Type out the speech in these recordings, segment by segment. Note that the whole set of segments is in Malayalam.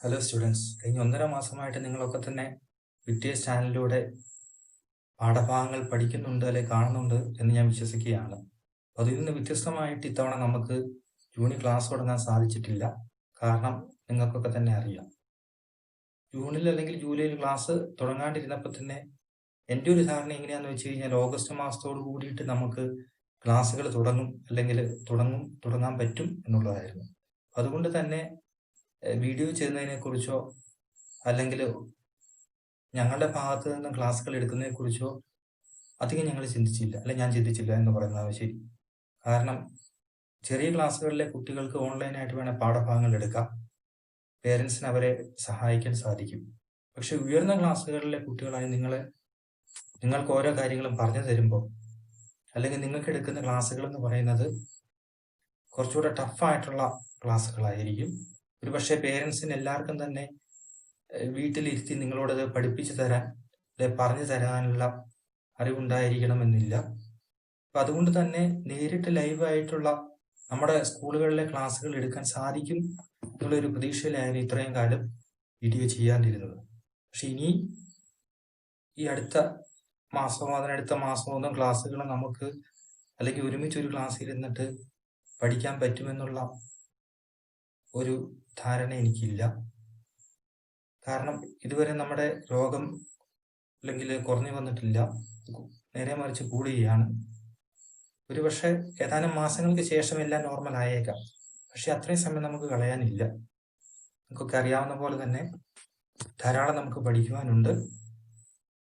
ഹലോ സ്റ്റുഡൻസ്, കഴിഞ്ഞ 1.5 മാസമായിട്ട് നിങ്ങളൊക്കെ തന്നെ വിക്ടേഴ്സ് ചാനലിലൂടെ പാഠഭാഗങ്ങൾ പഠിക്കുന്നുണ്ട് അല്ലെ കാണുന്നുണ്ട് എന്ന് ഞാൻ വിശ്വസിക്കുകയാണ്. അതിൽ നിന്ന് വ്യത്യസ്തമായിട്ട് ഇത്തവണ നമുക്ക് ജൂണിൽ ക്ലാസ് തുടങ്ങാൻ സാധിച്ചിട്ടില്ല. കാരണം നിങ്ങൾക്കൊക്കെ തന്നെ അറിയാം, ജൂണിൽ അല്ലെങ്കിൽ ജൂലൈയിൽ ക്ലാസ് തുടങ്ങാണ്ടിരുന്നപ്പോൾ തന്നെ എൻ്റെ ഒരു ധാരണ എങ്ങനെയാണെന്ന് വെച്ച് കഴിഞ്ഞാൽ ഓഗസ്റ്റ് മാസത്തോട് കൂടിയിട്ട് നമുക്ക് ക്ലാസ്സുകൾ തുടങ്ങും അല്ലെങ്കിൽ തുടങ്ങാൻ പറ്റും എന്നുള്ളതായിരുന്നു. അതുകൊണ്ട് തന്നെ വീഡിയോ ചെയ്യുന്നതിനെ കുറിച്ചോ അല്ലെങ്കിൽ ഞങ്ങളുടെ ഭാഗത്ത് നിന്ന് ക്ലാസ്സുകൾ എടുക്കുന്നതിനെ കുറിച്ചോ അധികം ഞങ്ങൾ ചിന്തിച്ചില്ല, ഞാൻ ചിന്തിച്ചില്ല എന്ന് പറയുന്നത് ശരി. കാരണം ചെറിയ ക്ലാസ്സുകളിലെ കുട്ടികൾക്ക് ഓൺലൈനായിട്ട് വേണേൽ പാഠഭാഗങ്ങൾ എടുക്കാം, പേരൻസിന് അവരെ സഹായിക്കാൻ സാധിക്കും. പക്ഷെ ഉയർന്ന ക്ലാസ്സുകളിലെ കുട്ടികളായി നിങ്ങൾക്ക് ഓരോ കാര്യങ്ങളും പറഞ്ഞു തരുമ്പോൾ അല്ലെങ്കിൽ നിങ്ങൾക്ക് എടുക്കുന്ന ക്ലാസ്സുകൾ എന്ന് പറയുന്നത് കുറച്ചുകൂടെ ടഫായിട്ടുള്ള ക്ലാസ്സുകളായിരിക്കും. ഒരു പക്ഷേ പേരൻസിന് എല്ലാവർക്കും തന്നെ വീട്ടിലിരുത്തി നിങ്ങളോടത് പഠിപ്പിച്ചു തരാൻ പറഞ്ഞു തരാനുള്ള അറിവുണ്ടായിരിക്കണമെന്നില്ല. അപ്പം അതുകൊണ്ട് തന്നെ നേരിട്ട് ലൈവായിട്ടുള്ള നമ്മുടെ സ്കൂളുകളിലെ ക്ലാസ്സുകൾ എടുക്കാൻ സാധിക്കും എന്നുള്ളൊരു പ്രതീക്ഷയിലായിരുന്നു ഇത്രയും കാലം വീഡിയോ ചെയ്യാതിരുന്നത്. പക്ഷെ ഇനി ഈ അടുത്ത മാസമോ അതിനടുത്ത മാസമോ ഒന്നും ക്ലാസ്സുകൾ നമുക്ക് അല്ലെങ്കിൽ ഒരുമിച്ച് ഒരു ക്ലാസ്സിൽ ഇരുന്നിട്ട് പഠിക്കാൻ പറ്റുമെന്നുള്ള ഒരു ധാരണ എനിക്കില്ല. കാരണം ഇതുവരെ നമ്മുടെ രോഗം അല്ലെങ്കിൽ കുറഞ്ഞു വന്നിട്ടില്ല, നേരെ മറിച്ച് കൂടുകയാണ്. ഒരുപക്ഷെ ഏതാനും മാസങ്ങൾക്ക് ശേഷം എല്ലാം നോർമൽ ആയേക്കാം. പക്ഷെ അത്രയും സമയം നമുക്ക് കളയാനില്ല. നമുക്കൊക്കെ അറിയാവുന്ന പോലെ തന്നെ ധാരാളം നമുക്ക് പഠിക്കുവാനുണ്ട്.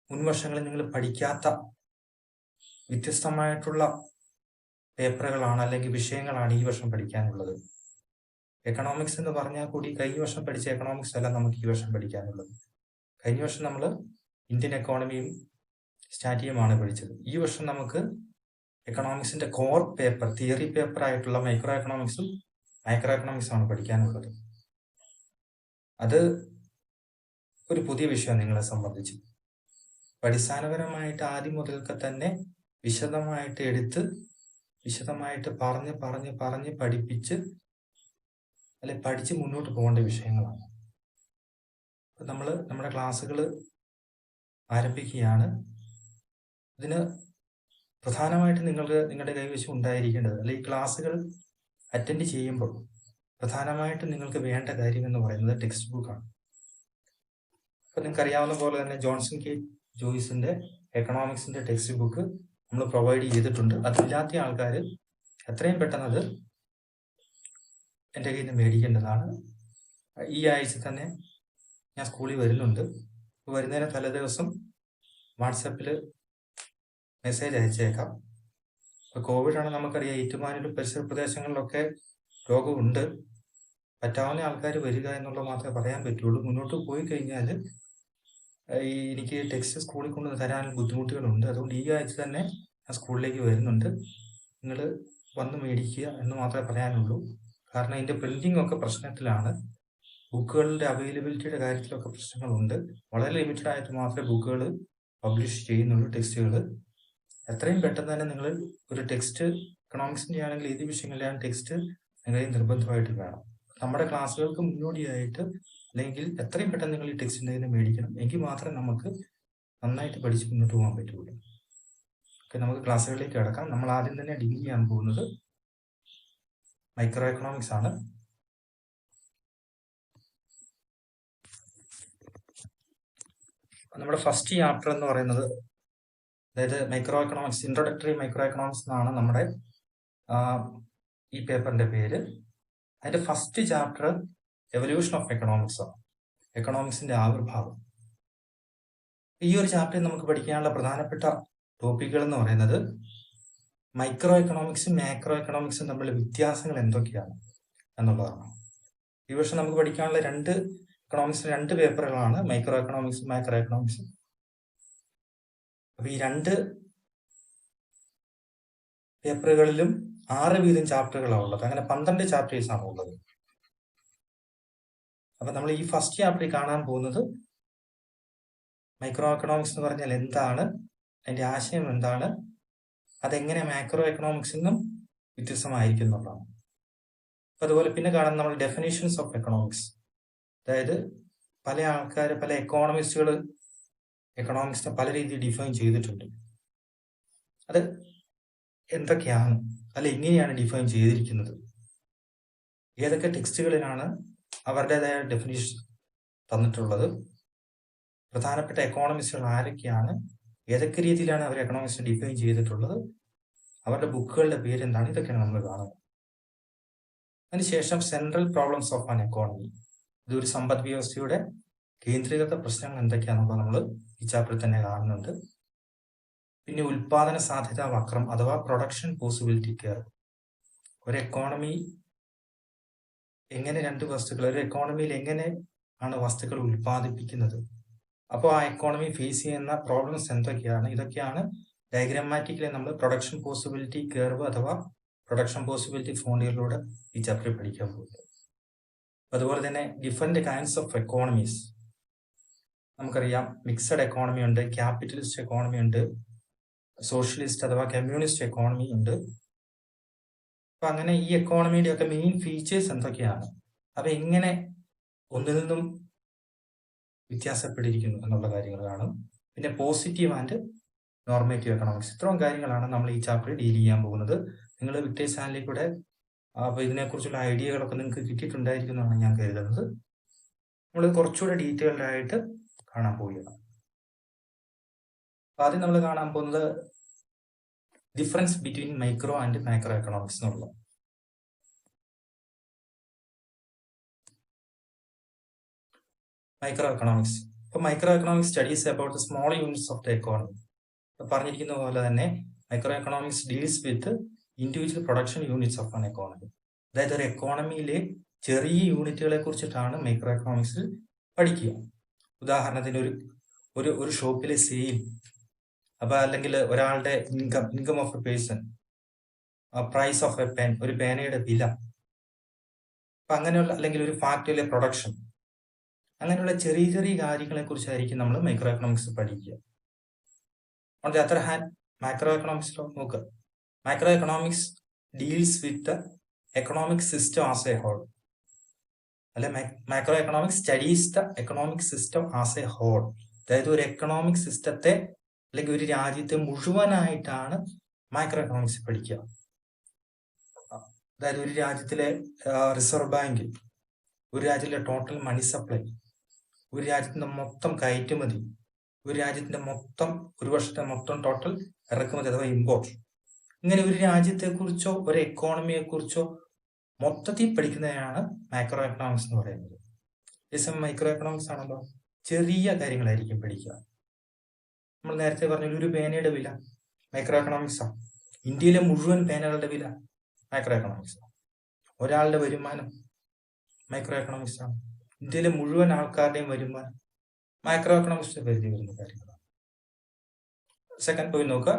മുൻവർഷങ്ങളിൽ നിങ്ങൾ പഠിക്കാത്ത വ്യത്യസ്തമായിട്ടുള്ള പേപ്പറുകളാണ് അല്ലെങ്കിൽ വിഷയങ്ങളാണ് ഈ വർഷം പഠിക്കാനുള്ളത്. എക്കണോമിക്സ് എന്ന് പറഞ്ഞാൽ കൂടി കഴിഞ്ഞ വർഷം പഠിച്ച എക്കണോമിക്സ് അല്ല നമുക്ക് ഈ വർഷം പഠിക്കാനുള്ളത്. കഴിഞ്ഞ വർഷം നമ്മൾ ഇന്ത്യൻ എക്കോണമിയും സ്റ്റാറ്റിയുമാണ് പഠിച്ചത്. ഈ വർഷം നമുക്ക് എക്കണോമിക്സിന്റെ കോർ പേപ്പർ, തിയറി പേപ്പർ ആയിട്ടുള്ള മൈക്രോ എക്കണോമിക്സും ആണ് പഠിക്കാനുള്ളത്. അത് ഒരു പുതിയ വിഷയം നിങ്ങളെ സംബന്ധിച്ച്. അടിസ്ഥാനപരമായിട്ട് ആദ്യം മുതൽക്ക് തന്നെ വിശദമായിട്ട് എടുത്ത് വിശദമായിട്ട് പറഞ്ഞ് പഠിപ്പിച്ച് പഠിച്ച് മുന്നോട്ട് പോകേണ്ട വിഷയങ്ങളാണ്. അപ്പം നമ്മൾ നമ്മുടെ ക്ലാസ്സുകൾ ആരംഭിക്കുകയാണ്. ഇതിന് പ്രധാനമായിട്ട് നിങ്ങളുടെ കൈവശം ഉണ്ടായിരിക്കേണ്ടത്, അല്ലെങ്കിൽ ക്ലാസ്സുകൾ അറ്റൻഡ് ചെയ്യുമ്പോൾ പ്രധാനമായിട്ടും നിങ്ങൾക്ക് വേണ്ട കാര്യം എന്ന് പറയുന്നത് ടെക്സ്റ്റ് ബുക്കാണ്. അപ്പം നിങ്ങൾക്ക് അറിയാവുന്ന പോലെ തന്നെ ജോൺസൺ കെ ജോയ്സിന്റെ എക്കണോമിക്സിന്റെ ടെക്സ്റ്റ് ബുക്ക് നമ്മൾ പ്രൊവൈഡ് ചെയ്തിട്ടുണ്ട്. അതില്ലാത്ത ആൾക്കാർ എത്രയും പെട്ടെന്ന് അത് എൻ്റെ കയ്യിൽ നിന്ന് മേടിക്കേണ്ടതാണ്. ഈ ആഴ്ച തന്നെ ഞാൻ സ്കൂളിൽ വരുന്നുണ്ട്. വരുന്നതിന് തലേദിവസം വാട്സപ്പിൽ മെസ്സേജ് അയച്ചേക്കാം. ഇപ്പോൾ കോവിഡാണ് നമുക്കറിയാം, ഏറ്റുമാനൂരും പരിസര പ്രദേശങ്ങളിലൊക്കെ രോഗമുണ്ട്. പറ്റാവുന്ന ആൾക്കാർ വരിക എന്നുള്ളത് മാത്രമേ പറയാൻ പറ്റുള്ളൂ. മുന്നോട്ട് പോയി കഴിഞ്ഞാൽ എനിക്ക് ടെക്സ്റ്റ് സ്കൂളിൽ കൊണ്ട് തരാൻ ബുദ്ധിമുട്ടുകളുണ്ട്. അതുകൊണ്ട് ഈ ആഴ്ച തന്നെ ഞാൻ സ്കൂളിലേക്ക് വരുന്നുണ്ട്. നിങ്ങൾ വന്ന് മേടിക്കുക എന്ന് മാത്രമേ പറയാനുള്ളൂ. കാരണം ഇതിൻ്റെ പ്രിന്റിംഗ് ഒക്കെ പ്രശ്നത്തിലാണ്. ബുക്കുകളുടെ അവൈലബിലിറ്റിയുടെ കാര്യത്തിലൊക്കെ പ്രശ്നങ്ങളുണ്ട്. വളരെ ലിമിറ്റഡ് ആയിട്ട് മാത്രമേ ബുക്കുകൾ പബ്ലിഷ് ചെയ്യുന്നുള്ളൂ, ടെക്സ്റ്റുകൾ. എത്രയും പെട്ടെന്ന് തന്നെ നിങ്ങൾ ഒരു ടെക്സ്റ്റ്, എക്കണോമിക്സിൻ്റെ ആണെങ്കിൽ ഏത് വിഷയങ്ങളിലാണ് ടെക്സ്റ്റ് നിങ്ങളിൽ നിർബന്ധമായിട്ട് വേണം. നമ്മുടെ ക്ലാസ്സുകൾക്ക് മുന്നോടിയായിട്ട് അല്ലെങ്കിൽ എത്രയും പെട്ടെന്ന് നിങ്ങൾ ഈ ടെക്സ്റ്റിൻ്റെ നിന്ന് മേടിക്കണം. എങ്കിൽ മാത്രമേ നമുക്ക് നന്നായിട്ട് പഠിച്ച് മുന്നോട്ട് പോകാൻ പറ്റുള്ളൂ. നമുക്ക് ക്ലാസ്സുകളിലേക്ക് കിടക്കാം. നമ്മൾ ആദ്യം തന്നെ ഡിഗ്രി ചെയ്യാൻ പോകുന്നത് മൈക്രോ എക്കണോമിക്സ് ആണ്. നമ്മുടെ ഫസ്റ്റ് ചാപ്റ്റർ എന്ന് പറയുന്നത്, അതായത് micro economics, introductory micro economics എന്നാണ് നമ്മുടെ ഈ പേപ്പറിന്റെ പേര്. അതിന്റെ first chapter evolution of economics ആണ്, എക്കണോമിക്സിന്റെ ആവിർഭാവം. ഈ ഒരു ചാപ്റ്ററിൽ നമുക്ക് പഠിക്കാനുള്ള പ്രധാനപ്പെട്ട ടോപ്പിക്കുകൾ എന്ന് പറയുന്നത് മൈക്രോ എക്കണോമിക്സും മാക്രോ എക്കണോമിക്സും തമ്മിലുള്ള വ്യത്യാസങ്ങൾ എന്തൊക്കെയാണ് എന്നുള്ളതാണ്. ഈ വർഷം നമുക്ക് പഠിക്കാനുള്ള രണ്ട് പേപ്പറുകളാണ് മൈക്രോ എക്കണോമിക്സും മാക്രോ എക്കണോമിക്സും. അപ്പൊ ഈ രണ്ട് പേപ്പറുകളിലും 6 വീതം ചാപ്റ്ററുകളാണ് ഉള്ളത്. അങ്ങനെ 12 ചാപ്റ്റേഴ്സ് ആണ് ഉള്ളത്. അപ്പൊ നമ്മൾ ഈ ഫസ്റ്റ് ചാപ്റ്ററിൽ കാണാൻ പോകുന്നത് മൈക്രോ എക്കണോമിക്സ് എന്ന് പറഞ്ഞാൽ എന്താണ്, അതിന്റെ ആശയം എന്താണ്, അതെങ്ങനെ മാക്രോ എക്കണോമിക്സിൽ നിന്നും വ്യത്യസ്തമായിരിക്കും എന്നുള്ളതാണ്. അതുപോലെ പിന്നെ കാണാൻ നമ്മൾ ഡെഫിനേഷൻസ് ഓഫ് എക്കണോമിക്സ്, അതായത് പല ആൾക്കാർ, പല എക്കണോമിക്സിനെ പല രീതിയിൽ ഡിഫൈൻ ചെയ്തിട്ടുണ്ട്. അത് എന്തൊക്കെയാണ്, അല്ല എങ്ങനെയാണ് ഡിഫൈൻ ചെയ്തിരിക്കുന്നത്, ഏതൊക്കെ ടെക്സ്റ്റുകളിലാണ് അവരുടേതായ ഡെഫിനിഷൻ തന്നിട്ടുള്ളത്, പ്രധാനപ്പെട്ട എക്കോണമിസ്റ്റുകൾ ആരൊക്കെയാണ്, ഏതൊക്കെ രീതിയിലാണ് അവർ എക്കണോമിക്സിനെ ഡിഫൈൻ ചെയ്തിട്ടുള്ളത്, അവരുടെ ബുക്കുകളുടെ പേരെന്താണ്, ഇതൊക്കെയാണ് നമ്മൾ കാണുന്നത്. അതിനുശേഷം central problems of an economy, ഇതൊരു സമ്പദ് വ്യവസ്ഥയുടെ കേന്ദ്രീകൃത പ്രശ്നങ്ങൾ എന്തൊക്കെയാണെന്നുള്ളത് നമ്മൾ ഈ ചാപ്റ്ററിൽ തന്നെ കാണുന്നുണ്ട്. പിന്നെ ഉൽപാദന സാധ്യതാ വക്രം അഥവാ പ്രൊഡക്ഷൻ പോസിബിലിറ്റി കർവ്. ഒരു എക്കോണമി എങ്ങനെ ഒരു എക്കോണമിയിൽ എങ്ങനെ ആണ് വസ്തുക്കൾ ഉൽപ്പാദിപ്പിക്കുന്നത്, അപ്പോൾ ആ എക്കോണമി ഫേസ് ചെയ്യുന്ന പ്രോബ്ലംസ് എന്തൊക്കെയാണ്, ഇതൊക്കെയാണ് ഡയഗ്രാമാറ്റിക്കലി നമ്മൾ പ്രൊഡക്ഷൻ പോസിബിലിറ്റി കർവ് അഥവാ പ്രൊഡക്ഷൻ പോസിബിലിറ്റി ഫോണ്ടിലൂടെ ഈ ചാപ്റ്ററിൽ പഠിക്കാൻ പോകുന്നത്. അതുപോലെ തന്നെ ഡിഫറെന്റ് കൈൻഡ്സ് ഓഫ് എക്കോണമീസ് നമുക്കറിയാം. മിക്സഡ് എക്കോണമി ഉണ്ട്, ക്യാപിറ്റലിസ്റ്റ് എക്കോണമി ഉണ്ട്, സോഷ്യലിസ്റ്റ് അഥവാ കമ്മ്യൂണിസ്റ്റ് എക്കോണമി ഉണ്ട്. അപ്പൊ അങ്ങനെ ഈ എക്കോണമിയുടെ ഒക്കെ മെയിൻ ഫീച്ചേഴ്സ് എന്തൊക്കെയാണ്, അവ എങ്ങനെ ഒന്നിൽ നിന്നും വ്യത്യാസപ്പെട്ടിരിക്കുന്നു എന്നുള്ള കാര്യങ്ങൾ കാണും. പിന്നെ പോസിറ്റീവ് ആൻഡ് നോർമേറ്റീവ് എക്കണോമിക്സ്, ഇത്രയും കാര്യങ്ങളാണ് നമ്മൾ ഈ ചാപ്റ്ററിൽ ഡീൽ ചെയ്യാൻ പോകുന്നത്. നിങ്ങൾ വിക്ടേഴ്സ് ചാനലിൽ കൂടെ അപ്പോൾ ഇതിനെക്കുറിച്ചുള്ള ഐഡിയകളൊക്കെ നിങ്ങൾക്ക് കിട്ടിയിട്ടുണ്ടായിരിക്കുന്നതാണ് ഞാൻ കരുതുന്നത്. നമ്മൾ കുറച്ചുകൂടെ ഡീറ്റെയിൽഡ് ആയിട്ട് കാണാൻ പോവുകയാണ്. അപ്പൊ ആദ്യം നമ്മൾ കാണാൻ പോകുന്നത് difference between micro and macro economics എന്നുള്ളത്. Micro economics. ഇപ്പൊ micro economics studies about the small units of the economy. പറഞ്ഞിരിക്കുന്ന പോലെ തന്നെ micro economics deals with individual production units of an economy. അതായത് ഒരു എക്കോണമിയിലെ ചെറിയ യൂണിറ്റുകളെ കുറിച്ചിട്ടാണ് മൈക്രോ എക്കണോമിക്സിൽ പഠിക്കുക. ഉദാഹരണത്തിന് ഒരു ഷോപ്പിലെ സെയിൽ, അപ്പൊ അല്ലെങ്കിൽ ഒരാളുടെ income of a person, price of a pen, ഒരു പേനയുടെ വില, അപ്പൊ അങ്ങനെയുള്ള, അല്ലെങ്കിൽ ഒരു ഫാക്ടറിയിലെ പ്രൊഡക്ഷൻ, അങ്ങനെയുള്ള ചെറിയ ചെറിയ കാര്യങ്ങളെ കുറിച്ചായിരിക്കും നമ്മൾ മൈക്രോ എക്കണോമിക്സ് പഠിക്കുക. On the other hand macro എക്കണോമിക്സിലോ നോക്കുക. Macro economics deals with the economic system as a whole. അല്ലെ, macro economics studies the economic system as a whole. അതായത് ഒരു എക്കണോമിക് സിസ്റ്റത്തെ അല്ലെങ്കിൽ ഒരു രാജ്യത്തെ മുഴുവനായിട്ടാണ് മൈക്രോ എക്കണോമിക്സ് പഠിക്കുക. അതായത് ഒരു രാജ്യത്തിലെ റിസർവ് ബാങ്ക്, ഒരു രാജ്യത്തിലെ ടോട്ടൽ മണി സപ്ലൈ, ഒരു രാജ്യത്തിന്റെ മൊത്തം കയറ്റുമതി, ഒരു രാജ്യത്തിന്റെ ഒരു വർഷത്തെ മൊത്തം ടോട്ടൽ ഇറക്കുമതി അഥവാ ഇമ്പോർട്ട്, ഇങ്ങനെ ഒരു രാജ്യത്തെ കുറിച്ചോ ഒരു എക്കോണമിയെ കുറിച്ചോ മൊത്തത്തിൽ പഠിക്കുന്നതിനാണ് മാക്രോ എക്കണോമിക്സ് എന്ന് പറയുന്നത്. അതേസമയം മൈക്രോ എക്കണോമിക്സ് ആണല്ലോ ചെറിയ കാര്യങ്ങളായിരിക്കും പഠിക്കുക. നമ്മൾ നേരത്തെ പറഞ്ഞ ഒരു പേനയുടെ വില മൈക്രോ എക്കണോമിക്സ് ആണ്. ഇന്ത്യയിലെ മുഴുവൻ പേനകളുടെ വില മൈക്രോ എക്കണോമിക്സ് ആണ്. ഒരാളുടെ വരുമാനം മൈക്രോ എക്കണോമിക്സ് ആണ്. ഇന്ത്യയിലെ മുഴുവൻ ആൾക്കാരുടെയും വരുമാനം മൈക്രോ എക്കണോമിക്സിന്റെ പരിധി വരുന്ന കാര്യങ്ങളാണ്. സെക്കൻഡ് പോയിന്റ് നോക്കുക.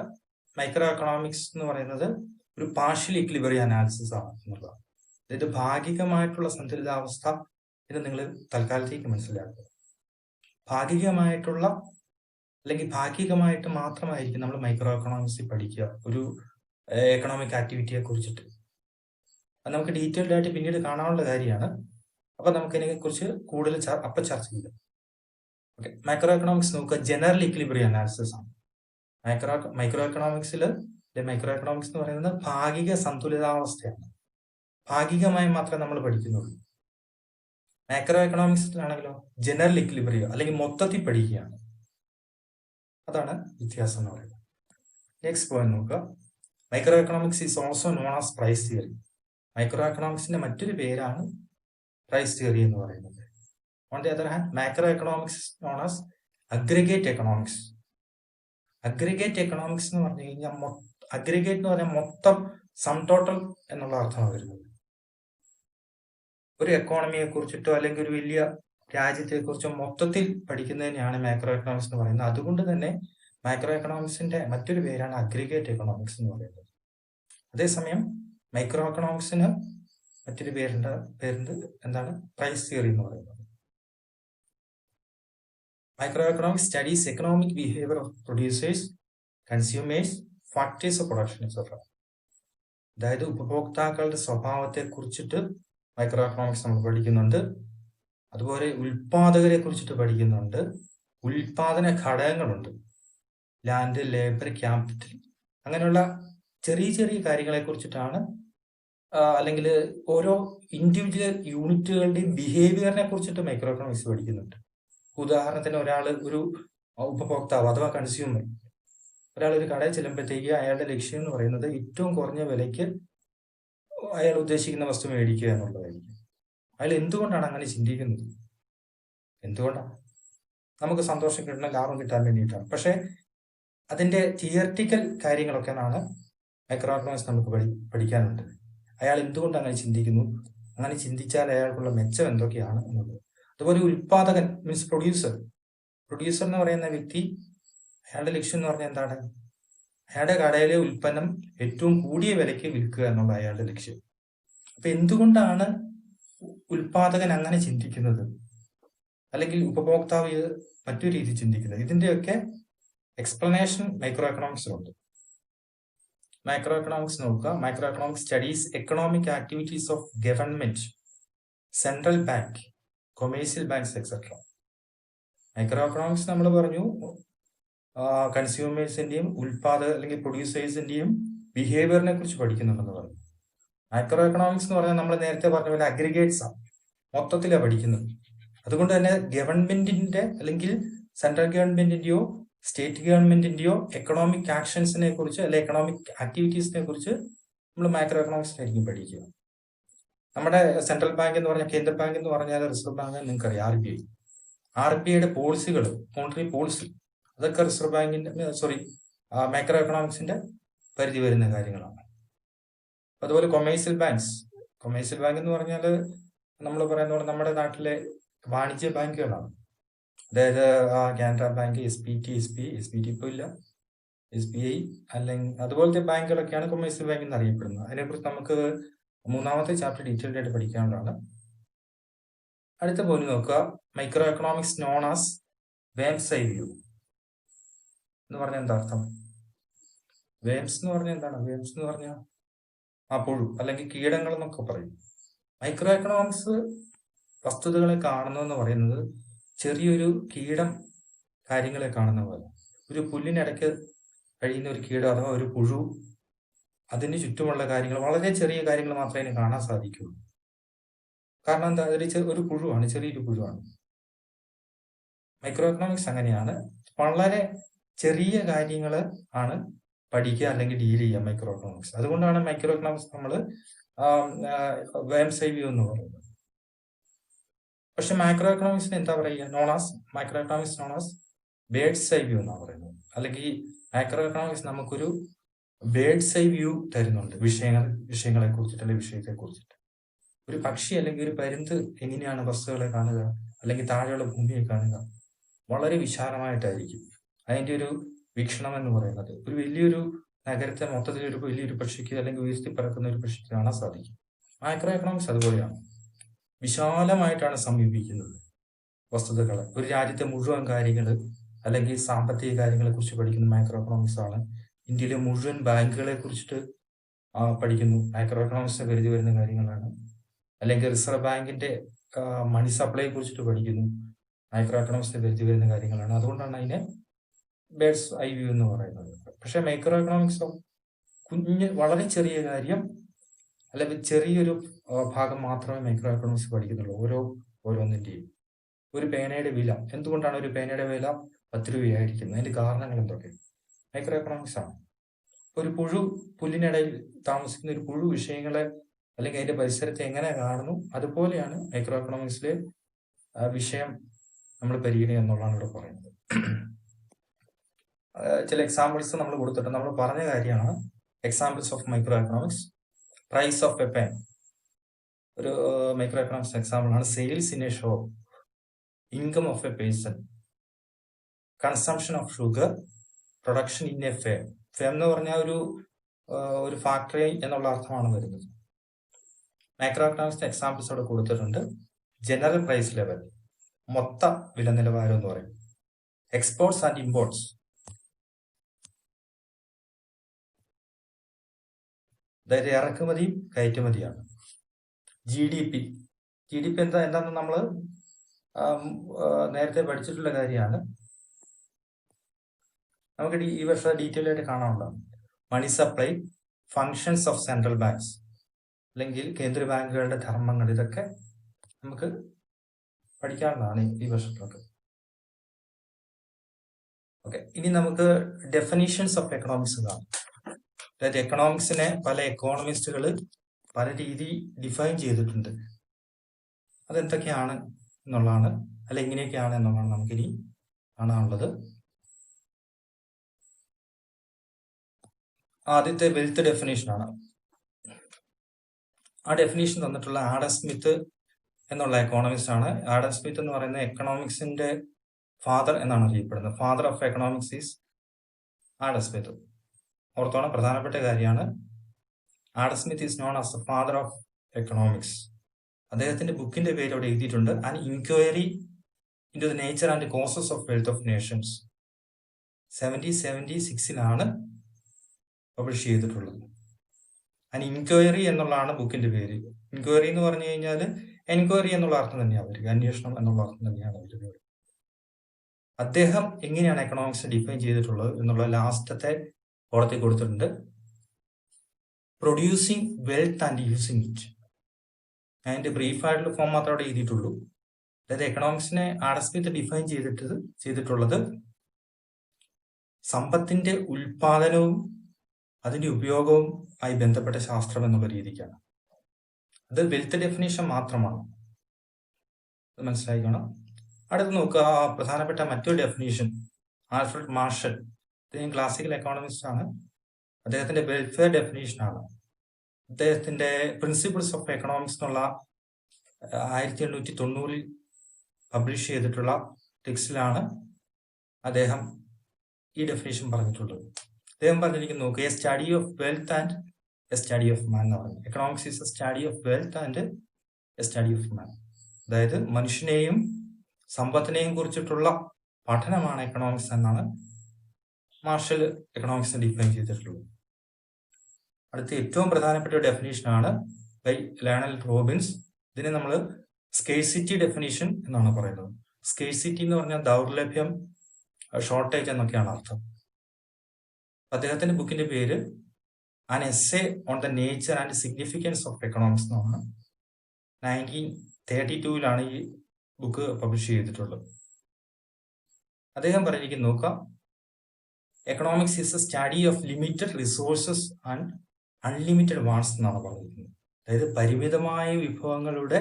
മൈക്രോ എക്കണോമിക്സ് എന്ന് പറയുന്നത് ഒരു പാർഷ്യൽ ഇക്വിലിബ്രിയം അനാലിസിസ് ആണ് എന്നുള്ളതാണ്. അതായത് ഭാഗികമായിട്ടുള്ള സന്തുലിതാവസ്ഥ എന്ന് നിങ്ങൾ തൽക്കാലത്തേക്ക് മനസ്സിലാക്കുക. ഭാഗികമായിട്ടുള്ള അല്ലെങ്കിൽ ഭാഗികമായിട്ട് മാത്രമായിരിക്കും നമ്മൾ മൈക്രോ എക്കണോമിക്സിൽ പഠിക്കുക ഒരു എക്കണോമിക് ആക്ടിവിറ്റിയെ കുറിച്ചിട്ട്. അത് നമുക്ക് ഡീറ്റെയിൽഡ് ആയിട്ട് പിന്നീട് കാണാനുള്ള കാര്യമാണ്. അപ്പൊ നമുക്ക് ഇതിനെ കുറിച്ച് കൂടുതൽ ചർച്ച ചെയ്യാം. ഓക്കെ, മൈക്രോ എക്കണോമിക്സ് നോക്കുക. ജനറൽ ഇക്വിലിബ്രിയം അനാലിസിസ് ആണ് മൈക്രോ എക്കണോമിക്സിൽ. മൈക്രോ എക്കണോമിക്സ് എന്ന് പറയുന്നത് ഭാഗിക സന്തുലിതാവസ്ഥയാണ്. ഭാഗികമായി മാത്രമേ നമ്മൾ പഠിക്കുന്നുള്ളൂ. മാക്രോ എക്കണോമിക്സിലാണെങ്കിലോ ജനറൽ ഇക്വിലിബ്രിയം അല്ലെങ്കിൽ മൊത്തത്തിൽ പഠിക്കുകയാണ്. അതാണ് വ്യത്യാസം എന്ന് പറയുന്നത്. നെക്സ്റ്റ് പോയിന്റ് നോക്കുക. Micro economics is also known as price theory. Micro എക്കണോമിക്സിന്റെ മറ്റൊരു പേരാണ് പ്രൈസ് തിയറി എന്ന് പറയുന്നത്. On the other hand macro economics known as aggregate economics. Aggregate economics എന്ന് പറഞ്ഞു കഴിഞ്ഞാൽ അഗ്രിഗേറ്റ് എന്ന് പറഞ്ഞാൽ മൊത്തം, സം ടോട്ടൽ എന്നുള്ള അർത്ഥമാണ് വരുന്നത്. ഒരു എക്കോണമിയെ കുറിച്ചിട്ടോ അല്ലെങ്കിൽ ഒരു വലിയ രാജ്യത്തെ കുറിച്ചോ മൊത്തത്തിൽ പഠിക്കുന്നതിനെയാണ് മാക്രോ എക്കണോമിക്സ് എന്ന് പറയുന്നത്. അതുകൊണ്ട് തന്നെ മാക്രോ എക്കണോമിക്സിന്റെ മറ്റൊരു പേരാണ് അഗ്രിഗേറ്റ് എക്കണോമിക്സ് എന്ന് പറയുന്നത്. അതേസമയം മൈക്രോ എക്കണോമിക്സിന് മറ്റൊരു പേരുണ്ട്, എന്താണ്? പ്രൈസ് തിയറി എന്ന് പറയുന്നത്. Micro economics studies economic behaviour of producers, consumers, factors of production etcetera. അതായത് ഉപഭോക്താക്കളുടെ സ്വഭാവത്തെ കുറിച്ചിട്ട് മൈക്രോ എക്കണോമിക്സ് നമ്മൾ പഠിക്കുന്നുണ്ട്. അതുപോലെ ഉൽപാദകരെ കുറിച്ചിട്ട് പഠിക്കുന്നുണ്ട്. ഉൽപാദന ഘടകങ്ങളുണ്ട്, ലാൻഡ്, ലേബർ, ക്യാപിറ്റൽ, അങ്ങനെയുള്ള ചെറിയ ചെറിയ കാര്യങ്ങളെ കുറിച്ചിട്ടാണ്, അല്ലെങ്കിൽ ഓരോ ഇൻഡിവിജ്വൽ യൂണിറ്റുകളുടെയും ബിഹേവിയറിനെ കുറിച്ചിട്ട് മൈക്രോ എക്കണോമിക്സ് പഠിക്കുന്നുണ്ട്. ഉദാഹരണത്തിന് ഒരു ഉപഭോക്താവ് അഥവാ കൺസ്യൂമർ, ഒരാൾ ഒരു കടയിൽ ചെല്ലുമ്പോഴത്തേക്ക് അയാളുടെ ലക്ഷ്യം എന്ന് പറയുന്നത് ഏറ്റവും കുറഞ്ഞ വിലയ്ക്ക് അയാൾ ഉദ്ദേശിക്കുന്ന വസ്തു മേടിക്കുക എന്നുള്ളതായിരിക്കും. അയാൾ എന്തുകൊണ്ടാണ് അങ്ങനെ ചിന്തിക്കുന്നത്? എന്തുകൊണ്ടാണ്? നമുക്ക് സന്തോഷം കിട്ടണം, ലാഭം കിട്ടാൻ വേണ്ടിയിട്ടാണ്. പക്ഷെ അതിന്റെ തിയററ്റിക്കൽ കാര്യങ്ങളൊക്കെ മൈക്രോ എക്കണോമിക്സ് നമുക്ക് പഠിക്കാനുണ്ട്. അയാൾ എന്തുകൊണ്ട് അങ്ങനെ ചിന്തിക്കുന്നു, അങ്ങനെ ചിന്തിച്ചാൽ അയാൾക്കുള്ള മെച്ചം എന്തൊക്കെയാണ് എന്നുള്ളത്. അതുപോലെ ഉൽപാദകൻ മീൻസ് പ്രൊഡ്യൂസർ എന്ന് പറയുന്ന വ്യക്തി, അയാളുടെ ലക്ഷ്യം എന്ന് പറഞ്ഞാൽ എന്താണ്? അയാളുടെ കടയിലെ ഉൽപ്പന്നം ഏറ്റവും കൂടിയ വിലയ്ക്ക് വിൽക്കുക എന്നുള്ള അയാളുടെ ലക്ഷ്യം. അപ്പൊ എന്തുകൊണ്ടാണ് ഉൽപാദകൻ അങ്ങനെ ചിന്തിക്കുന്നത്, അല്ലെങ്കിൽ ഉപഭോക്താവ് മറ്റൊരു രീതി ചിന്തിക്കുന്നത്? ഇതിന്റെയൊക്കെ എക്സ്പ്ലനേഷൻ മൈക്രോ എക്കണോമിക്സിലുണ്ട്. മൈക്രോ എക്കണോമിക്സ് നോക്കുക. Micro economics studies economic activities of government, central bank, commercial banks etcetera. Micro economics നമ്മൾ പറഞ്ഞു കൺസ്യൂമേഴ്സിന്റെയും അല്ലെങ്കിൽ പ്രൊഡ്യൂസേഴ്സിന്റെയും ബിഹേവിയറിനെ കുറിച്ച് പഠിക്കുന്നുണ്ടെന്ന് പറഞ്ഞു. മൈക്രോ എക്കണോമിക്സ് എന്ന് പറഞ്ഞാൽ നമ്മൾ നേരത്തെ പറഞ്ഞ പോലെ അഗ്രിഗേറ്റ്സ് ആണ്, മൊത്തത്തിലാണ് പഠിക്കുന്നത്. അതുകൊണ്ട് തന്നെ ഗവൺമെന്റിന്റെ അല്ലെങ്കിൽ സെൻട്രൽ ഗവൺമെന്റിന്റെയോ സ്റ്റേറ്റ് ഗവൺമെന്റിന്റെയോ എക്കണോമിക് ആക്ഷൻസിനെ കുറിച്ച് അല്ലെങ്കിൽ എക്കണോമിക് ആക്ടിവിറ്റീസിനെ കുറിച്ച് നമ്മൾ മൈക്രോ എക്കണോമിക്സിലായിരിക്കും പഠിക്കുക. നമ്മുടെ സെൻട്രൽ ബാങ്ക് എന്ന് പറഞ്ഞാൽ, കേന്ദ്ര ബാങ്ക് എന്ന് പറഞ്ഞാൽ റിസർവ് ബാങ്ക് നിങ്ങൾക്കറിയാം, RBIയുടെ പോളിസികൾ, മോണിറ്ററി പോളിസി, അതൊക്കെ റിസർവ് ബാങ്കിന്റെ മൈക്രോ എക്കണോമിക്സിന്റെ പരിധി വരുന്ന കാര്യങ്ങളാണ്. അതുപോലെ കൊമേഴ്സ്യൽ ബാങ്ക് എന്ന് പറഞ്ഞാൽ നമ്മൾ പറയുന്ന പോലെ നമ്മുടെ നാട്ടിലെ വാണിജ്യ ബാങ്കുകളാണ്. അതായത് കാനറ ബാങ്ക്, SBT ഇപ്പോൾ ഇല്ല, SBI, അല്ലെങ്കിൽ അതുപോലത്തെ ബാങ്കുകളൊക്കെയാണ് കൊമേഴ്സ്യൽ ബാങ്ക് എന്ന് അറിയപ്പെടുന്നത്. അതിനെക്കുറിച്ച് നമുക്ക് 3ാമത്തെ ചാപ്റ്റർ ഡീറ്റെയിൽഡ് ആയിട്ട് പഠിക്കാനുള്ളതാണ്. അടുത്ത പോയിന്റ് നോക്കുക. Micro economics known as worms eye view എന്ന് പറഞ്ഞാൽ എന്താ അർത്ഥം? വേംസ് എന്ന് പറഞ്ഞാൽ എന്താണ്? വേംസ് എന്ന് പറഞ്ഞാൽ പുഴു അല്ലെങ്കിൽ കീടങ്ങൾ എന്നൊക്കെ പറയും. മൈക്രോ എക്കണോമിക്സ് വസ്തുതകളെ കാണുന്നതെന്ന് പറയുന്നത് ചെറിയൊരു കീടം കാര്യങ്ങളെ കാണുന്ന പോലെ. ഒരു പുല്ലിനിടയ്ക്ക് കഴിയുന്ന ഒരു കീടം അഥവാ ഒരു പുഴു, അതിന് ചുറ്റുമുള്ള കാര്യങ്ങൾ, വളരെ ചെറിയ കാര്യങ്ങൾ മാത്രമേ അതിന് കാണാൻ സാധിക്കുള്ളൂ. കാരണം എന്താ? ഒരു പുഴുവാണ്, ചെറിയൊരു പുഴുവാണ്. മൈക്രോ എക്കണോമിക്സ് അങ്ങനെയാണ്. വളരെ ചെറിയ കാര്യങ്ങൾ ആണ് പഠിക്കുക അല്ലെങ്കിൽ ഡീൽ ചെയ്യുക മൈക്രോ എക്കണോമിക്സ്. അതുകൊണ്ടാണ് മൈക്രോ എക്കണോമിക്സ് നമ്മൾ വേംസ് ഐ വ്യൂ എന്ന് പറയുന്നത്. പക്ഷെ മൈക്രോ എക്കണോമിക്സിന് എന്താ പറയുക? Micro economics known as birds eye view എന്നാണ് പറയുന്നത്. അല്ലെങ്കിൽ മൈക്രോ എക്കണോമിക്സ് നമുക്കൊരു ബേർഡ്സ് ഐ വ്യൂ തരുന്നുണ്ട് വിഷയങ്ങളെ കുറിച്ചിട്ട് അല്ലെങ്കിൽ വിഷയത്തെ കുറിച്ചിട്ട്. ഒരു പക്ഷി അല്ലെങ്കിൽ ഒരു പരുന്ത് എങ്ങനെയാണ് വസ്തുക്കളെ കാണുക, അല്ലെങ്കിൽ താഴെയുള്ള ഭൂമിയെ കാണുക? വളരെ വിശാലമായിട്ടായിരിക്കും അതിന്റെ ഒരു വീക്ഷണം എന്ന് പറയുന്നത്. ഒരു വലിയൊരു നഗരത്തെ മൊത്തത്തിൽ ഒരു വലിയൊരു പക്ഷിക്ക് അല്ലെങ്കിൽ ഉയർത്തി പറക്കുന്ന ഒരു പക്ഷിക്ക് കാണാൻ സാധിക്കും. മൈക്രോ എക്കണോമിക്സ് അതുപോലെയാണ്, വിശാലമായിട്ടാണ് സമീപിക്കുന്നത് വസ്തുതകളെ. ഒരു രാജ്യത്തെ മുഴുവൻ കാര്യങ്ങൾ അല്ലെങ്കിൽ സാമ്പത്തിക കാര്യങ്ങളെ കുറിച്ച് പഠിക്കുന്ന മൈക്രോ എക്കണോമിക്സ് ആണ്. ഇന്ത്യയിലെ മുഴുവൻ ബാങ്കുകളെ കുറിച്ചിട്ട് പഠിക്കുന്നു, മൈക്രോ എക്കണോമിക്സിന് പരിധി വരുന്ന കാര്യങ്ങളാണ്. അല്ലെങ്കിൽ റിസർവ് ബാങ്കിന്റെ മണി സപ്ലൈയെ കുറിച്ചിട്ട് പഠിക്കുന്നു, മൈക്രോ എക്കണോമിക്സിന് പരിധി വരുന്ന കാര്യങ്ങളാണ്. അതുകൊണ്ടാണ് അതിനെ ബേർഡ്സ് ഐ വ്യൂ എന്ന് പറയുന്നത്. പക്ഷെ മൈക്രോ എക്കണോമിക്സോ വളരെ ചെറിയ കാര്യം അല്ലെങ്കിൽ ചെറിയൊരു ഭാഗം മാത്രമേ മൈക്രോ എക്കണോമിക്സ് പഠിക്കുന്നുള്ളൂ. ഓരോന്നിന്റെയും ഒരു പേനയുടെ വില, എന്തുകൊണ്ടാണ് ഒരു പേനയുടെ വില 10 രൂപയായിരിക്കുന്നത്? അതിന്റെ കാരണങ്ങൾ എന്തൊക്കെ? മൈക്രോ എക്കണോമിക്സ് ആണ്. ഒരു പുല്ലിനിടയിൽ താമസിക്കുന്ന ഒരു പുഴു വിഷയങ്ങളെ അല്ലെങ്കിൽ അതിന്റെ പരിസരത്തെ എങ്ങനെ കാണുന്നു, അതുപോലെയാണ് മൈക്രോ എക്കണോമിക്സിലെ വിഷയം നമ്മൾ പരിഗണിക്കുക എന്നുള്ളതാണ് ഇവിടെ പറയുന്നത്. ചില എക്സാമ്പിൾസ് നമ്മൾ കൊടുത്തിട്ട് നമ്മൾ പറഞ്ഞ കാര്യമാണ് examples of micro economics. Price of a pen ഒരു മൈക്രോ എക്കണോമിക്സ് എക്സാമ്പിൾ ആണ്. Sales in a shop, income of a person, consumption of sugar, production in a firm. Firm എന്ന് പറഞ്ഞാൽ ഒരു ഫാക്ടറി എന്നുള്ള അർത്ഥമാണ് വരുന്നത്. മൈക്രോ എക്കണോമിക്സ് എക്സാമ്പിൾസ് അവിടെ കൊടുത്തിട്ടുണ്ട്. ജനറൽ പ്രൈസ് ലെവൽ, മൊത്ത വില നിലവാരം എന്ന് പറയും. എക്സ്പോർട്സ് ആൻഡ് ഇമ്പോർട്ട്സ്, അതായത് ഇറക്കുമതിയും കയറ്റുമതിയാണ്. GDP എന്താണെന്ന് നമ്മൾ നേരത്തെ പഠിച്ചിട്ടുള്ള കാര്യമാണ്. നമുക്ക് ഈ വർഷം ഡീറ്റെയിൽ ആയിട്ട് കാണാനുള്ളതാണ്. Money supply, functions of central banks അല്ലെങ്കിൽ കേന്ദ്ര ബാങ്കുകളുടെ ധർമ്മങ്ങൾ, ഇതൊക്കെ നമുക്ക് പഠിക്കാവുന്നതാണ് ഈ വർഷത്തിലൊക്കെ. ഓക്കെ, ഇനി നമുക്ക് ഡെഫിനിഷൻസ് ഓഫ് എക്കണോമിക്സ് കാണാം. അതായത് എക്കണോമിക്സിനെ പല എക്കോണമിസ്റ്റുകൾ പല രീതി ഡിഫൈൻ ചെയ്തിട്ടുണ്ട്. അതെന്തൊക്കെയാണ് എന്നുള്ളതാണ്, അല്ല എങ്ങനെയൊക്കെയാണ് എന്നുള്ളതാണ് നമുക്കിനി കാണാനുള്ളത്. ആദ്യത്തെ വെൽത്ത് ഡെഫിനേഷനാണ്. ആ ഡെഫിനേഷൻ തന്നിട്ടുള്ള ആഡം സ്മിത്ത് എന്നുള്ള എക്കോണമിസ്റ്റ് ആണ്. ആഡം സ്മിത്ത് എന്ന് പറയുന്ന എക്കണോമിക്സിന്റെ ഫാദർ എന്നാണ് അറിയപ്പെടുന്നത്. Father of economics is Adam Smith. ഓർത്തോണം, പ്രധാനപ്പെട്ട കാര്യമാണ്. Adam Smith is known as the father of economics. അദ്ദേഹത്തിന്റെ ബുക്കിന്റെ പേര് അവിടെ എഴുതിയിട്ടുണ്ട്, an inquiry into the nature and causes of wealth of nations. 1776 publish ചെയ്തിട്ടുള്ളത്. ആൻ ഇൻക്വയറി എന്നുള്ളതാണ് ബുക്കിന്റെ പേര്. ഇൻക്വയറി എന്ന് പറഞ്ഞു കഴിഞ്ഞാൽ എൻക്വയറി എന്നുള്ള അർത്ഥം തന്നെയാണ് വരിക, അന്വേഷണം എന്നുള്ള അർത്ഥം തന്നെയാണ് വരുന്നത്. അദ്ദേഹം എങ്ങനെയാണ് എക്കണോമിക്സ് ഡിഫൈൻ ചെയ്തിട്ടുള്ളത് എന്നുള്ള ലാസ്റ്റത്തെ കോളത്തിൽ കൊടുത്തിട്ടുണ്ട്. Producing wealth and using it. അതിന്റെ ബ്രീഫായിട്ടുള്ള ഫോം മാത്രമേ അവിടെ എഴുതിയിട്ടുള്ളൂ. അതായത് എക്കണോമിക്സിനെ ആഡം സ്മിത്ത് ഡിഫൈൻ ചെയ്തിട്ടുള്ളത് സമ്പത്തിന്റെ ഉൽപാദനവും അതിന്റെ ഉപയോഗവും ആയി ബന്ധപ്പെട്ട ശാസ്ത്രം എന്നുള്ള രീതിക്കാണ്. അത് വെൽത്ത് ഡെഫിനേഷൻ മാത്രമാണ്, മനസ്സിലാക്കണം. അടുത്ത് നോക്കുക, പ്രധാനപ്പെട്ട മറ്റൊരു ഡെഫിനേഷൻ ആൽഫ്രഡ് മാർഷൽ. അദ്ദേഹം ക്ലാസിക്കൽ എക്കോണമിസ്റ്റ് ആണ്. അദ്ദേഹത്തിന്റെ വെൽഫെയർ ഡെഫിനേഷൻ ആണ്. അദ്ദേഹത്തിന്റെ പ്രിൻസിപ്പിൾസ് ഓഫ് എക്കണോമിക്സ് എന്നുള്ള 1890 പബ്ലിഷ് ചെയ്തിട്ടുള്ള ടെക്സ്റ്റിലാണ് അദ്ദേഹം ഈ ഡെഫിനേഷൻ പറഞ്ഞിട്ടുള്ളത്. അദ്ദേഹം പറഞ്ഞിരിക്കുന്നു, A study of wealth and A study of മാൻ എന്ന് പറയുന്നത്. Economics is a study of wealth and A study of മാൻ. അതായത് മനുഷ്യനെയും സമ്പത്തിനെയും കുറിച്ചിട്ടുള്ള പഠനമാണ് എക്കണോമിക്സ് എന്നാണ് മാർഷൽ എക്കണോമിക്സിനെ ഡിഫൈൻ ചെയ്തിട്ടുള്ളത്. അടുത്ത ഏറ്റവും പ്രധാനപ്പെട്ട ഡെഫിനേഷനാണ് ബൈ ലേണൽ റോബിൻസ്. ഇതിനെ നമ്മൾ സ്കേഴ്സിറ്റി ഡെഫിനേഷൻ എന്നാണ് പറയുന്നത്. സ്കേഴ്സിറ്റി എന്ന് പറഞ്ഞാൽ ദൗർലഭ്യം, ഷോർട്ടേജ് എന്നൊക്കെയാണ് അർത്ഥം. അദ്ദേഹത്തിന്റെ ബുക്കിന്റെ പേര് an essay on the nature and significance of economics എന്നാണ്. 1932 ഈ ബുക്ക് പബ്ലിഷ് ചെയ്തിട്ടുള്ളത്. അദ്ദേഹം പറഞ്ഞിരിക്കുന്നു, നോക്കാം, economics is a study of limited resources and unlimited wants എന്നാണ് പറഞ്ഞിരിക്കുന്നത്. അതായത് പരിമിതമായ വിഭവങ്ങളുടെ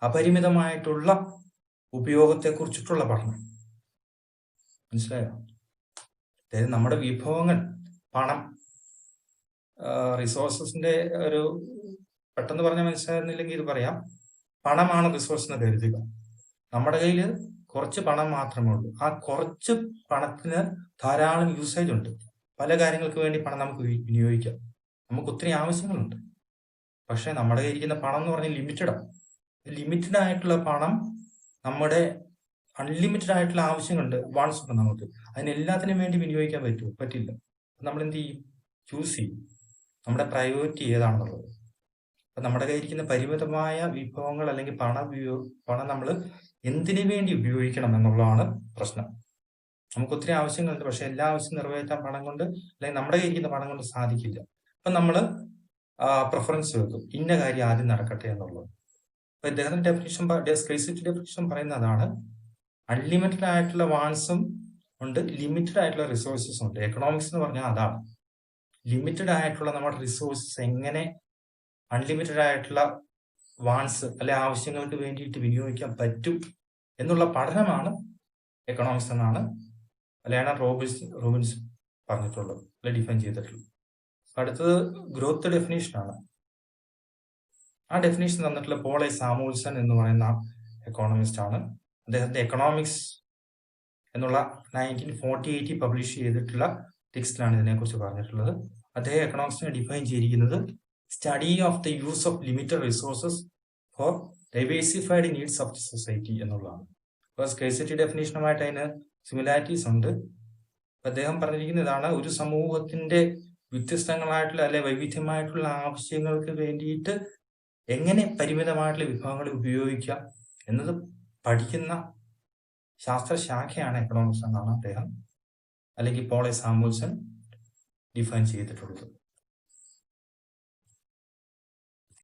അപരിമിതമായിട്ടുള്ള ഉപയോഗത്തെ കുറിച്ചിട്ടുള്ള പഠനം. മനസ്സിലായോ? അതായത് നമ്മുടെ വിഭവങ്ങൾ, പണം, റിസോഴ്സസിന്റെ ഒരു പെട്ടെന്ന് പറഞ്ഞാൽ മനസ്സിലാകുന്നില്ലെങ്കിൽ ഇത് പറയാം. പണമാണ് റിസോഴ്സ് എന്ന് കരുതുക. നമ്മുടെ കയ്യിൽ കുറച്ച് പണം മാത്രമേ ഉള്ളൂ. ആ കുറച്ച് പണത്തിന് ധാരാളം യൂസേജ് ഉണ്ട്. പല കാര്യങ്ങൾക്ക് വേണ്ടി പണം നമുക്ക് വിനിയോഗിക്കാം. നമുക്ക് ഒത്തിരി ആവശ്യങ്ങളുണ്ട്. പക്ഷെ നമ്മുടെ കയ്യിരിക്കുന്ന പണം എന്ന് പറഞ്ഞാൽ ലിമിറ്റഡാണ്. ലിമിറ്റഡ് ആയിട്ടുള്ള പണം നമ്മുടെ അൺലിമിറ്റഡ് ആയിട്ടുള്ള ആവശ്യങ്ങളുണ്ട്, വാൺസ് ഉണ്ട് നമുക്ക്. അതിനെല്ലാത്തിനും വേണ്ടി വിനിയോഗിക്കാൻ പറ്റില്ല. നമ്മൾ എന്ത് ചെയ്യും? ചൂസ് ചെയ്യും നമ്മുടെ പ്രയോറിറ്റി ഏതാണെന്നുള്ളത്. അപ്പൊ നമ്മുടെ കയ്യിരിക്കുന്ന പരിമിതമായ വിഭവങ്ങൾ അല്ലെങ്കിൽ പണം നമ്മൾ എന്തിനു വേണ്ടി ഉപയോഗിക്കണം എന്നുള്ളതാണ് പ്രശ്നം. നമുക്ക് ഒത്തിരി ആവശ്യങ്ങളുണ്ട്, പക്ഷെ എല്ലാ ആവശ്യം നിറവേറ്റാൻ പണം കൊണ്ട് അല്ലെങ്കിൽ നമ്മുടെ കയ്യിരിക്കുന്ന പണം കൊണ്ട് സാധിക്കില്ല. അപ്പൊ നമ്മൾ പ്രിഫറൻസ് വെക്കും, ഇന്ന കാര്യം ആദ്യം നടക്കട്ടെ എന്നുള്ളത്. അപ്പൊ ഇദ്ദേഹത്തിന്റെ ഡെഫിനിഷൻ പറയുന്നതാണ്, അൺലിമിറ്റഡ് ആയിട്ടുള്ള വാൺസും ഉണ്ട്, ലിമിറ്റഡ് ആയിട്ടുള്ള റിസോഴ്സസും ഉണ്ട്. എക്കണോമിക്സ് എന്ന് പറഞ്ഞാൽ അതാണ്. ലിമിറ്റഡ് ആയിട്ടുള്ള നമ്മുടെ റിസോഴ്സസ് എങ്ങനെ അൺലിമിറ്റഡ് ആയിട്ടുള്ള വാൺസ് അല്ലെ ആവശ്യങ്ങൾക്ക് വേണ്ടിയിട്ട് വിനിയോഗിക്കാൻ പറ്റും എന്നുള്ള പഠനമാണ് എക്കണോമിക്സ് എന്നാണ് ലേണൽ റോബിൻസ് പറഞ്ഞിട്ടുള്ളത്, അല്ലെ ഡിഫൈൻ ചെയ്തിട്ടുള്ളത്. അടുത്തത് ഗ്രോത്ത് ഡെഫിനേഷനാണ്. ആ ഡെഫിനേഷൻ തന്നിട്ടുള്ള പോൾ എ സാമുവൽസൺ എന്ന് പറയുന്ന എക്കോണമിസ്റ്റ് ആണ്. അദ്ദേഹത്തിന്റെ എക്കണോമിക്സ് എന്നുള്ള 1948 പബ്ലിഷ് ചെയ്തിട്ടുള്ള ടെക്സ്റ്റിലാണ് ഇതിനെക്കുറിച്ച് പറഞ്ഞിട്ടുള്ളത്. അദ്ദേഹം എക്കണോമിക്സിനെ ഡിഫൈൻ ചെയ്തിരിക്കുന്നത് study of the use of limited resources four diversified needs of the society എന്നുള്ളതാണ്. അപ്പോൾ സ്കേഴ്സിറ്റി ഡെഫിനേഷനുമായിട്ട് അതിന് സിമിലാരിറ്റീസ് ഉണ്ട്. അദ്ദേഹം പറഞ്ഞിരിക്കുന്നതാണ്, ഒരു സമൂഹത്തിന്റെ വ്യത്യസ്തങ്ങളായിട്ടുള്ള അല്ലെ വൈവിധ്യമായിട്ടുള്ള ആവശ്യങ്ങൾക്ക് വേണ്ടിയിട്ട് എങ്ങനെ പരിമിതമായിട്ടുള്ള വിഭവങ്ങൾ ഉപയോഗിക്കാം എന്നത് പഠിക്കുന്ന ശാസ്ത്രശാഖയാണ് എക്കണോമിക്സ് എന്നാണ് അദ്ദേഹം അല്ലെങ്കിൽ പോൾ എ സാമുവൽസൺ ഡിഫൈൻ ചെയ്തിട്ടുള്ളത്.